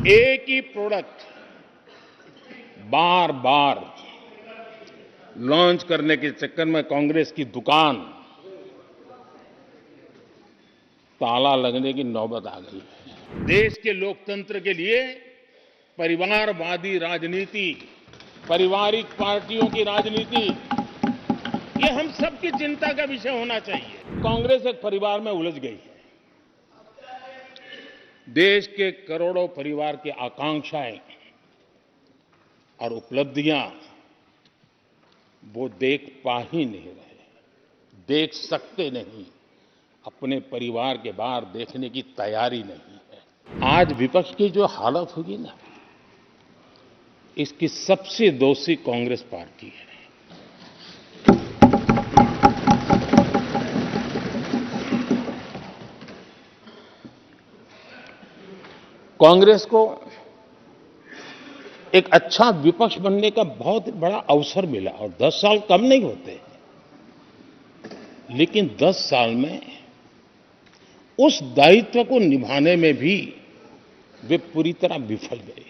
एक ही प्रोडक्ट बार बार लॉन्च करने के चक्कर में कांग्रेस की दुकान ताला लगने की नौबत आ गई है। देश के लोकतंत्र के लिए परिवारवादी राजनीति, पारिवारिक पार्टियों की राजनीति, ये हम सबकी चिंता का विषय होना चाहिए। कांग्रेस एक परिवार में उलझ गई है। देश के करोड़ों परिवार की आकांक्षाएं और उपलब्धियां वो देख पा ही नहीं रहे, देख सकते नहीं, अपने परिवार के बाहर देखने की तैयारी नहीं है। आज विपक्ष की जो हालत होगी ना, इसकी सबसे दोषी कांग्रेस पार्टी है। कांग्रेस को एक अच्छा विपक्ष बनने का बहुत बड़ा अवसर मिला और 10 साल कम नहीं होते, लेकिन 10 साल में उस दायित्व को निभाने में भी वे पूरी तरह विफल गए।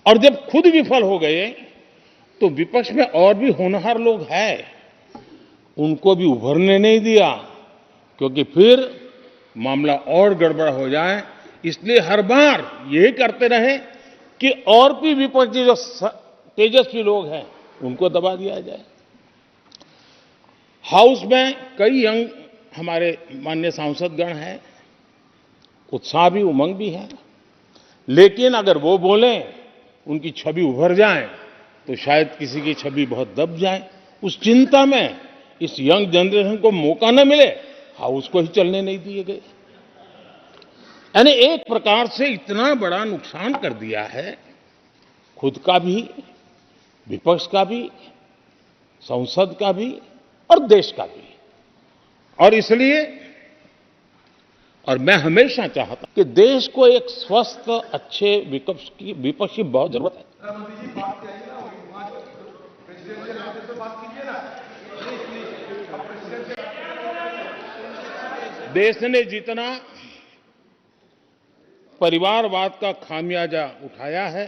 और जब खुद विफल हो गए तो विपक्ष में और भी होनहार लोग हैं, उनको भी उभरने नहीं दिया, क्योंकि फिर मामला और गड़बड़ हो जाए। इसलिए हर बार यही करते रहे कि और भी विपक्षी जो तेजस्वी लोग हैं उनको दबा दिया जाए। हाउस में कई यंग हमारे माननीय सांसदगण हैं, उत्साह भी उमंग भी है, लेकिन अगर वो बोलें, उनकी छवि उभर जाए तो शायद किसी की छवि बहुत दब जाए। उस चिंता में इस यंग जनरेशन को मौका न मिले, हाउस को ही चलने नहीं दिए गए। यानी एक प्रकार से इतना बड़ा नुकसान कर दिया है, खुद का भी, विपक्ष का भी, संसद का भी और देश का भी। और इसलिए और मैं हमेशा चाहता कि देश को एक स्वस्थ अच्छे विपक्ष की बहुत जरूरत है। देश ने जितना परिवारवाद का खामियाजा उठाया है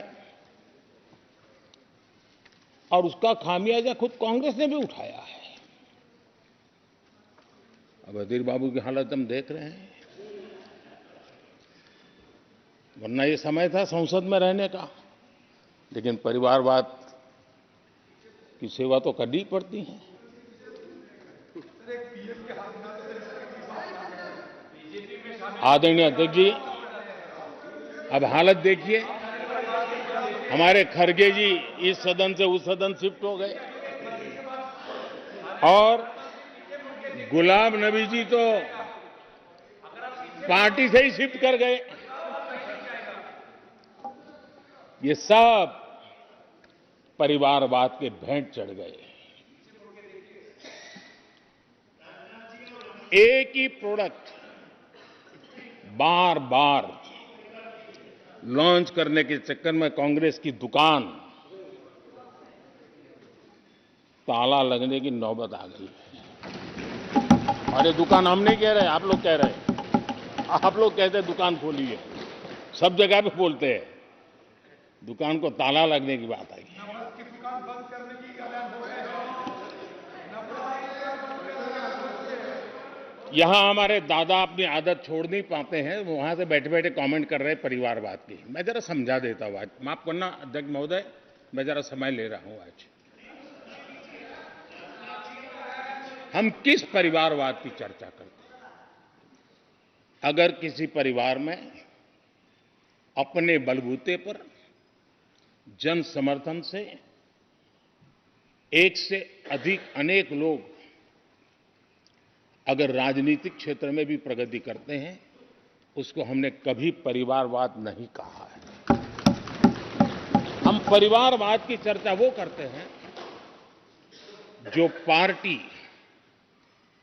और उसका खामियाजा खुद कांग्रेस ने भी उठाया है। अब अधीर बाबू की हालत हम देख रहे हैं, वरना ये समय था संसद में रहने का, लेकिन परिवारवाद की सेवा तो करनी पड़ती है। आदरणीय अध्यक्ष जी, अब हालत देखिए, हमारे खरगे जी इस सदन से उस सदन शिफ्ट हो गए और गुलाम नबी जी तो पार्टी से ही शिफ्ट कर गए। ये सब परिवारवाद के भेंट चढ़ गए। एक ही प्रोडक्ट बार बार लॉन्च करने के चक्कर में कांग्रेस की दुकान ताला लगने की नौबत आ गई है। और ये दुकान हम नहीं कह रहे, आप लोग कह रहे हैं। आप लोग कहते हैं दुकान खोलिए, सब जगह पे बोलते हैं, दुकान को ताला लगने की बात आई। यहां हमारे दादा अपनी आदत छोड़ नहीं पाते हैं, वहां से बैठे बैठे कमेंट कर रहे हैं परिवारवाद की। मैं जरा समझा देता हूं, आज माफ करना अध्यक्ष महोदय, मैं जरा समय ले रहा हूं। आज हम किस परिवारवाद की चर्चा करते हैं? अगर किसी परिवार में अपने बलबूते पर जन समर्थन से एक से अधिक अनेक लोग अगर राजनीतिक क्षेत्र में भी प्रगति करते हैं, उसको हमने कभी परिवारवाद नहीं कहा है। हम परिवारवाद की चर्चा वो करते हैं जो पार्टी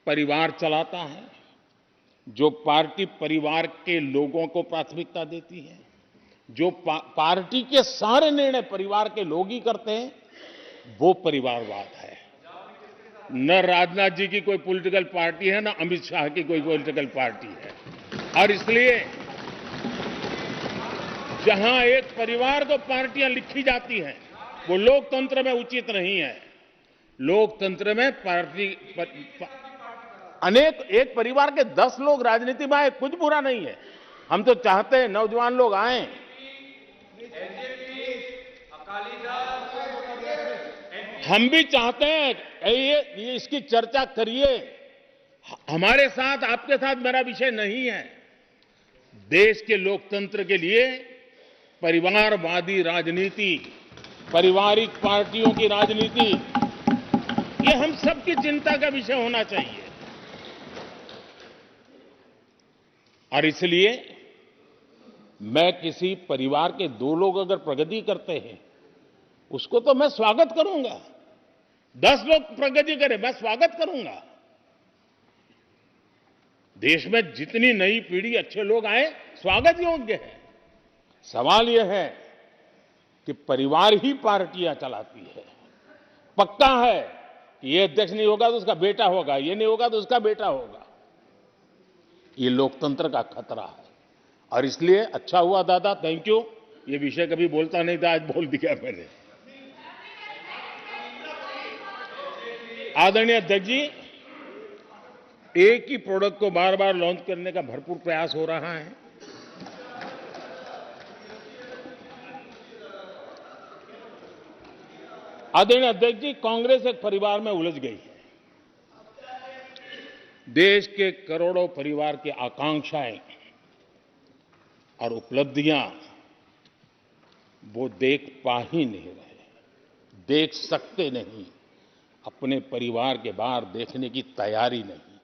परिवार चलाता है, जो पार्टी परिवार के लोगों को प्राथमिकता देती है, जो पार्टी के सारे निर्णय परिवार के लोग ही करते हैं, वो परिवारवाद है। न राजनाथ जी की कोई पॉलिटिकल पार्टी है, न अमित शाह की कोई पॉलिटिकल पार्टी है। और इसलिए जहां एक परिवार को पार्टियां लिखी जाती हैं, वो लोकतंत्र में उचित नहीं है। लोकतंत्र में अनेक एक परिवार के 10 लोग राजनीति में आए, कुछ बुरा नहीं है। हम तो चाहते हैं नौजवान लोग आए। हम भी चाहते हैं ये इसकी चर्चा करिए। हमारे साथ आपके साथ मेरा विषय नहीं है। देश के लोकतंत्र के लिए परिवारवादी राजनीति, पारिवारिक पार्टियों की राजनीति, ये हम सबकी चिंता का विषय होना चाहिए। और इसलिए मैं किसी परिवार के 2 लोग अगर प्रगति करते हैं, उसको तो मैं स्वागत करूंगा। 10 लोग प्रगति करें, मैं स्वागत करूंगा। देश में जितनी नई पीढ़ी अच्छे लोग आए, स्वागत योग्य है। सवाल यह है कि परिवार ही पार्टियां चलाती है। पक्का है कि ये अध्यक्ष नहीं होगा तो उसका बेटा होगा, ये नहीं होगा तो उसका बेटा होगा। ये लोकतंत्र का खतरा है। और इसलिए अच्छा हुआ दादा, थैंक यू। ये विषय कभी बोलता नहीं था, आज बोल दिया मैंने। आदरणीय अध्यक्ष जी, एक ही प्रोडक्ट को बार बार लॉन्च करने का भरपूर प्रयास हो रहा है। आदरणीय अध्यक्ष जी, कांग्रेस एक परिवार में उलझ गई है। देश के करोड़ों परिवार की आकांक्षाएं और उपलब्धियां वो देख पा ही नहीं रहे, देख सकते नहीं। अपने परिवार के बाहर देखने की तैयारी नहीं।